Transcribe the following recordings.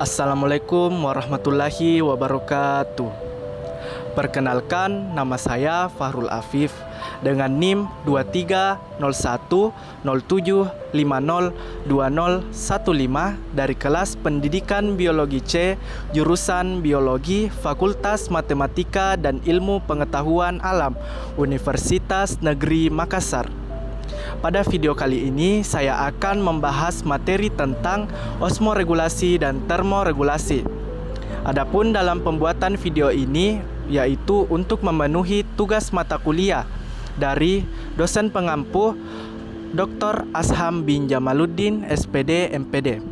Assalamualaikum warahmatullahi wabarakatuh. Perkenalkan, nama saya Fahrul Afif dengan NIM 230107502015 dari kelas Pendidikan Biologi C, jurusan Biologi, Fakultas Matematika dan Ilmu Pengetahuan Alam, Universitas Negeri Makassar. Pada video kali ini saya akan membahas materi tentang osmoregulasi dan termoregulasi. Adapun dalam pembuatan video ini yaitu untuk memenuhi tugas mata kuliah dari dosen pengampu Dr. Asham bin Jamaluddin SPD MPD.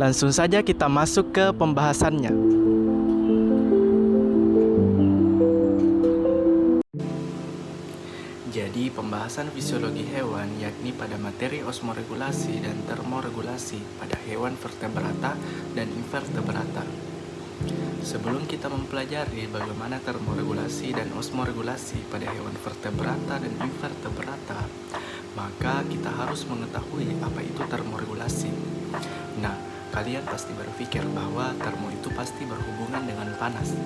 Langsung saja kita masuk ke pembahasannya. Jadi pembahasan fisiologi hewan yakni pada materi osmoregulasi dan termoregulasi pada hewan vertebrata dan invertebrata. Sebelum kita mempelajari bagaimana termoregulasi dan osmoregulasi pada hewan vertebrata dan invertebrata, maka kita harus mengetahui apa itu termoregulasi. Nah, kalian pasti berpikir bahwa termo itu pasti berhubungan dengan panas.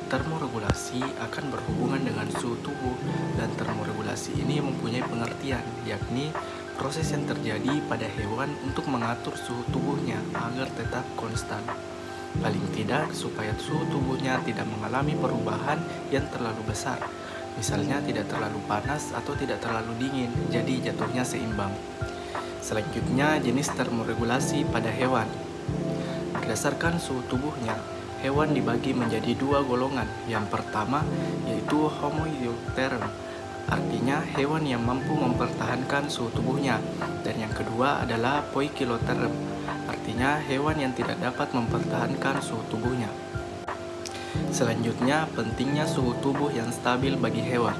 Termoregulasi akan berhubungan dengan suhu tubuh, dan termoregulasi ini mempunyai pengertian, yakni proses yang terjadi pada hewan untuk mengatur suhu tubuhnya agar tetap konstan. Paling tidak supaya suhu tubuhnya tidak mengalami perubahan yang terlalu besar, misalnya tidak terlalu panas atau tidak terlalu dingin, jadi jatuhnya seimbang. Selanjutnya, jenis termoregulasi pada hewan. Berdasarkan suhu tubuhnya, hewan dibagi menjadi dua golongan. Yang pertama yaitu homoiotherm, artinya hewan yang mampu mempertahankan suhu tubuhnya, dan yang kedua adalah poikilotherm, artinya hewan yang tidak dapat mempertahankan suhu tubuhnya. Selanjutnya, pentingnya suhu tubuh yang stabil bagi hewan.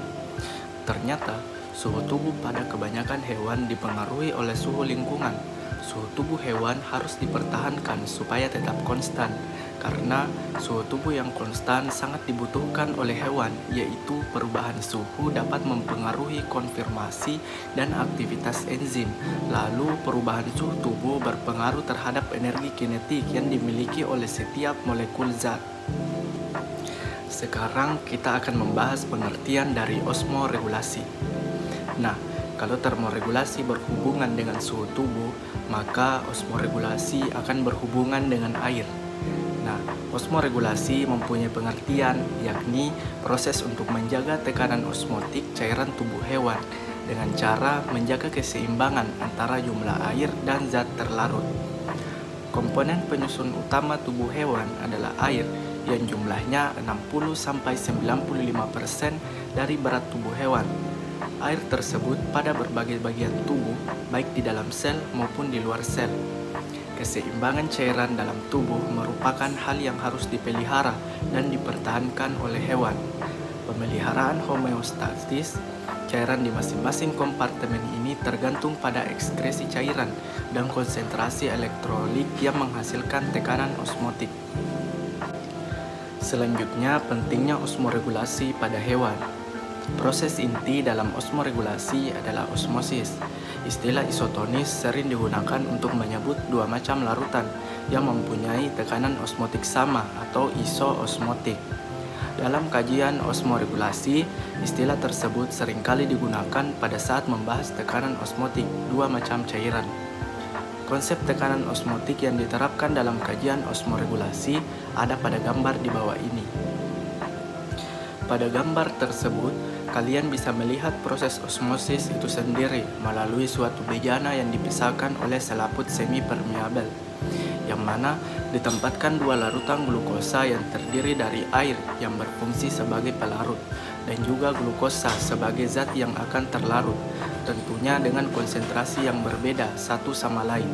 Ternyata suhu tubuh pada kebanyakan hewan dipengaruhi oleh suhu lingkungan. Suhu tubuh hewan harus dipertahankan supaya tetap konstan, karena suhu tubuh yang konstan sangat dibutuhkan oleh hewan, yaitu perubahan suhu dapat mempengaruhi konfirmasi dan aktivitas enzim. Lalu perubahan suhu tubuh berpengaruh terhadap energi kinetik yang dimiliki oleh setiap molekul zat. Sekarang kita akan membahas pengertian dari osmoregulasi. Nah, kalau termoregulasi berhubungan dengan suhu tubuh, maka osmoregulasi akan berhubungan dengan air. Nah, osmoregulasi mempunyai pengertian, yakni proses untuk menjaga tekanan osmotik cairan tubuh hewan dengan cara menjaga keseimbangan antara jumlah air dan zat terlarut. Komponen penyusun utama tubuh hewan adalah air yang jumlahnya 60-95% dari berat tubuh hewan. Air tersebut pada berbagai bagian tubuh, baik di dalam sel maupun di luar sel. Keseimbangan cairan dalam tubuh merupakan hal yang harus dipelihara dan dipertahankan oleh hewan. Pemeliharaan homeostatis cairan di masing-masing kompartemen ini tergantung pada ekskresi cairan dan konsentrasi elektrolit yang menghasilkan tekanan osmotik. Selanjutnya, pentingnya osmoregulasi pada hewan. Proses inti dalam osmoregulasi adalah osmosis. Istilah isotonis sering digunakan untuk menyebut dua macam larutan yang mempunyai tekanan osmotik sama atau isoosmotik. Dalam kajian osmoregulasi, istilah tersebut seringkali digunakan pada saat membahas tekanan osmotik dua macam cairan. Konsep tekanan osmotik yang diterapkan dalam kajian osmoregulasi ada pada gambar di bawah ini. Pada gambar tersebut, kalian bisa melihat proses osmosis itu sendiri melalui suatu bejana yang dipisahkan oleh selaput semi-permeabel, yang mana ditempatkan dua larutan glukosa yang terdiri dari air yang berfungsi sebagai pelarut dan juga glukosa sebagai zat yang akan terlarut, tentunya dengan konsentrasi yang berbeda satu sama lain.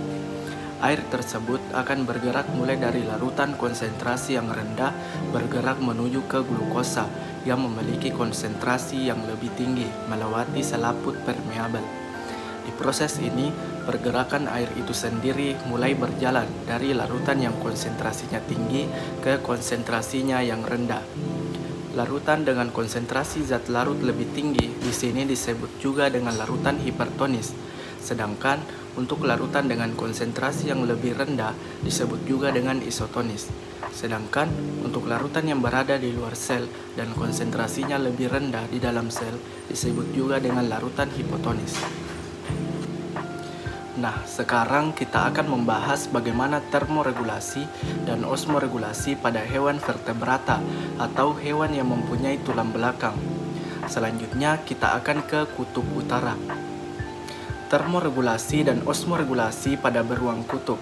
Air tersebut akan bergerak mulai dari larutan konsentrasi yang rendah bergerak menuju ke glukosa yang memiliki konsentrasi yang lebih tinggi melewati selaput permeabel. Di proses ini, pergerakan air itu sendiri mulai berjalan dari larutan yang konsentrasinya tinggi ke konsentrasinya yang rendah. Larutan dengan konsentrasi zat larut lebih tinggi di sini disebut juga dengan larutan hipertonis. Sedangkan Untuk larutan dengan konsentrasi yang lebih rendah disebut juga dengan isotonis. Sedangkan untuk larutan yang berada di luar sel dan konsentrasinya lebih rendah di dalam sel disebut juga dengan larutan hipotonis. Nah, sekarang kita akan membahas bagaimana termoregulasi dan osmoregulasi pada hewan vertebrata atau hewan yang mempunyai tulang belakang. Selanjutnya kita akan ke kutub utara. Termoregulasi dan osmoregulasi pada beruang kutub.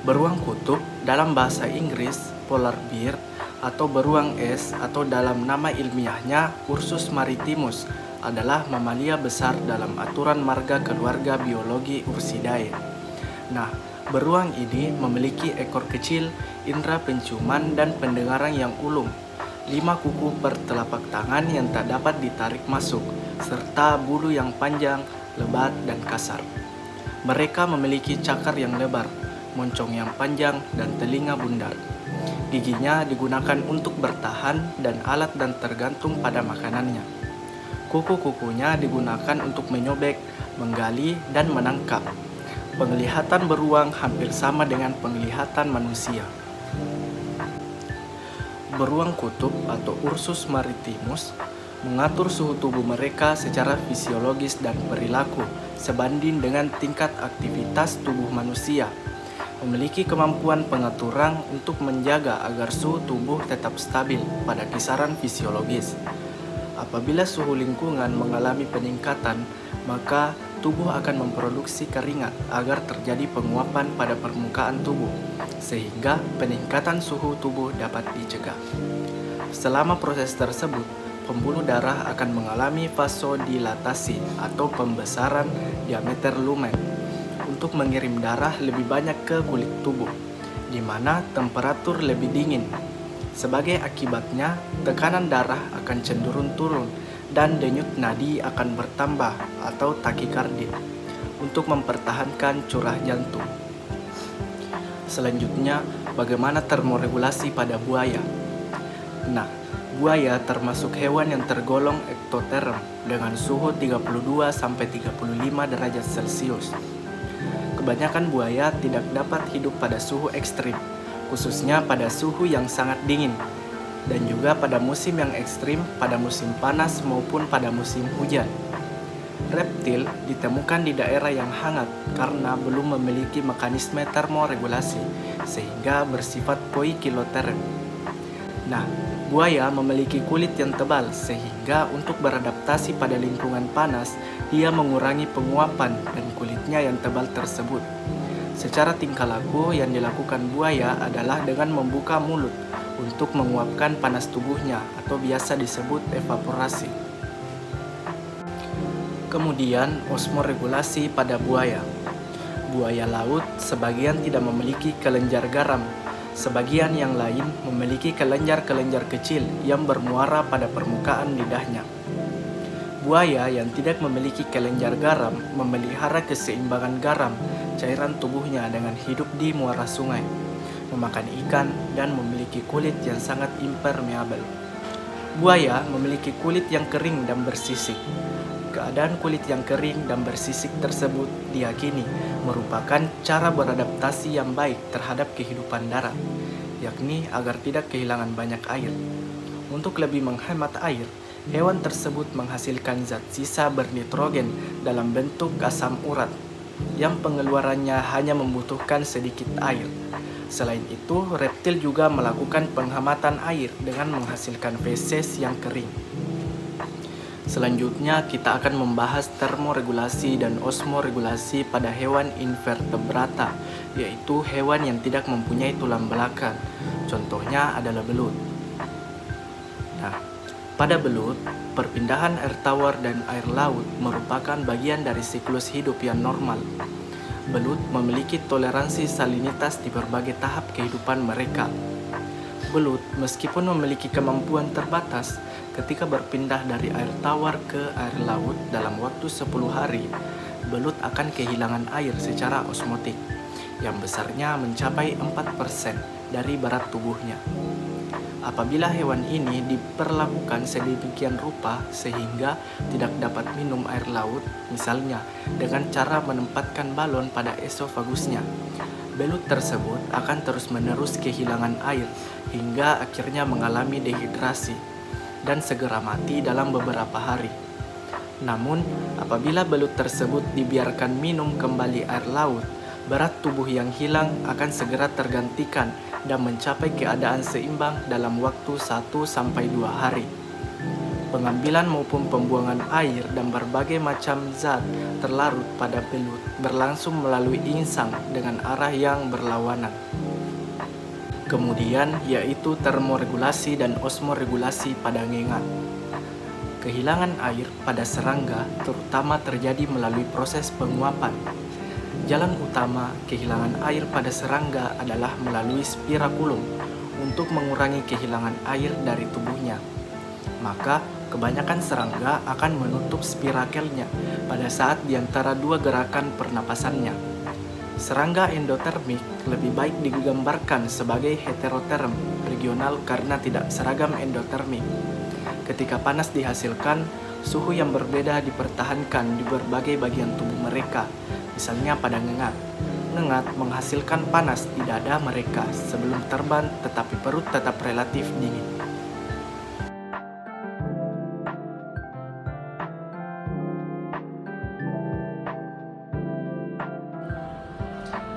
Beruang kutub dalam bahasa Inggris polar bear atau beruang es atau dalam nama ilmiahnya Ursus maritimus adalah mamalia besar dalam aturan marga keluarga biologi Ursidae. Nah, beruang ini memiliki ekor kecil, indera penciuman dan pendengaran yang ulung, 5 kuku per telapak tangan yang tak dapat ditarik masuk, serta bulu yang panjang, lebat, dan kasar. Mereka memiliki cakar yang lebar, moncong yang panjang, dan telinga bundar. Giginya digunakan untuk bertahan dan alat dan tergantung pada makanannya. Kuku-kukunya digunakan untuk menyobek, menggali, dan menangkap. Penglihatan beruang hampir sama dengan penglihatan manusia. Beruang kutub atau Ursus maritimus mengatur suhu tubuh mereka secara fisiologis dan perilaku sebanding dengan tingkat aktivitas tubuh manusia. Memiliki kemampuan pengaturan untuk menjaga agar suhu tubuh tetap stabil pada kisaran fisiologis. Apabila suhu lingkungan mengalami peningkatan, maka tubuh akan memproduksi keringat agar terjadi penguapan pada permukaan tubuh, sehingga peningkatan suhu tubuh dapat dicegah. Selama proses tersebut, pembuluh darah akan mengalami vasodilatasi atau pembesaran diameter lumen untuk mengirim darah lebih banyak ke kulit tubuh, di mana temperatur lebih dingin. Sebagai akibatnya, tekanan darah akan cenderung turun dan denyut nadi akan bertambah atau takikardia untuk mempertahankan curah jantung. Selanjutnya, bagaimana termoregulasi pada buaya? Nah, buaya termasuk hewan yang tergolong ektoterm dengan suhu 32-35 derajat Celcius. Kebanyakan buaya tidak dapat hidup pada suhu ekstrim, khususnya pada suhu yang sangat dingin, dan juga pada musim yang ekstrim pada musim panas maupun pada musim hujan. Reptil ditemukan di daerah yang hangat karena belum memiliki mekanisme termoregulasi sehingga bersifat poikiloterm. Nah, buaya memiliki kulit yang tebal sehingga untuk beradaptasi pada lingkungan panas, dia mengurangi penguapan dan kulitnya yang tebal tersebut. Secara tingkah laku yang dilakukan buaya adalah dengan membuka mulut untuk menguapkan panas tubuhnya atau biasa disebut evaporasi. Kemudian osmoregulasi pada buaya. Buaya laut sebagian tidak memiliki kelenjar garam, sebagian yang lain memiliki kelenjar-kelenjar kecil yang bermuara pada permukaan lidahnya. Buaya yang tidak memiliki kelenjar garam memelihara keseimbangan garam cairan tubuhnya dengan hidup di muara sungai, memakan ikan, dan memiliki kulit yang sangat impermeabel. Buaya memiliki kulit yang kering dan bersisik. Keadaan kulit yang kering dan bersisik tersebut diyakini merupakan cara beradaptasi yang baik terhadap kehidupan darat, yakni agar tidak kehilangan banyak air. Untuk lebih menghemat air, hewan tersebut menghasilkan zat sisa bernitrogen dalam bentuk asam urat, yang pengeluarannya hanya membutuhkan sedikit air. Selain itu, reptil juga melakukan penghematan air dengan menghasilkan feses yang kering. Selanjutnya, kita akan membahas termoregulasi dan osmoregulasi pada hewan invertebrata, yaitu hewan yang tidak mempunyai tulang belakang. Contohnya adalah belut. Nah, pada belut, perpindahan air tawar dan air laut merupakan bagian dari siklus hidup yang normal. Belut memiliki toleransi salinitas di berbagai tahap kehidupan mereka. Belut, meskipun memiliki kemampuan terbatas, ketika berpindah dari air tawar ke air laut dalam waktu 10 hari, belut akan kehilangan air secara osmotik, yang besarnya mencapai 4% dari berat tubuhnya. Apabila hewan ini diperlakukan sedemikian rupa sehingga tidak dapat minum air laut, misalnya dengan cara menempatkan balon pada esofagusnya, belut tersebut akan terus-menerus kehilangan air hingga akhirnya mengalami dehidrasi dan segera mati dalam beberapa hari. Namun, apabila belut tersebut dibiarkan minum kembali air laut, berat tubuh yang hilang akan segera tergantikan dan mencapai keadaan seimbang dalam waktu 1-2 hari. Pengambilan maupun pembuangan air dan berbagai macam zat terlarut pada belut berlangsung melalui insang dengan arah yang berlawanan. Kemudian yaitu termoregulasi dan osmoregulasi pada ngengat. Kehilangan air pada serangga terutama terjadi melalui proses penguapan. Jalan utama kehilangan air pada serangga adalah melalui spirakulum untuk mengurangi kehilangan air dari tubuhnya. Maka, kebanyakan serangga akan menutup spirakelnya pada saat di antara dua gerakan pernapasannya. Serangga endotermik lebih baik digambarkan sebagai heteroterm regional karena tidak seragam endotermik. Ketika panas dihasilkan, suhu yang berbeda dipertahankan di berbagai bagian tubuh mereka. Misalnya pada ngengat. Ngengat menghasilkan panas di dada mereka sebelum terbang, tetapi perut tetap relatif dingin.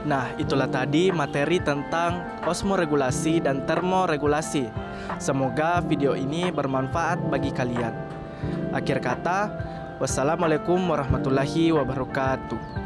Nah, itulah tadi materi tentang osmoregulasi dan termoregulasi. Semoga video ini bermanfaat bagi kalian. Akhir kata, wassalamualaikum warahmatullahi wabarakatuh.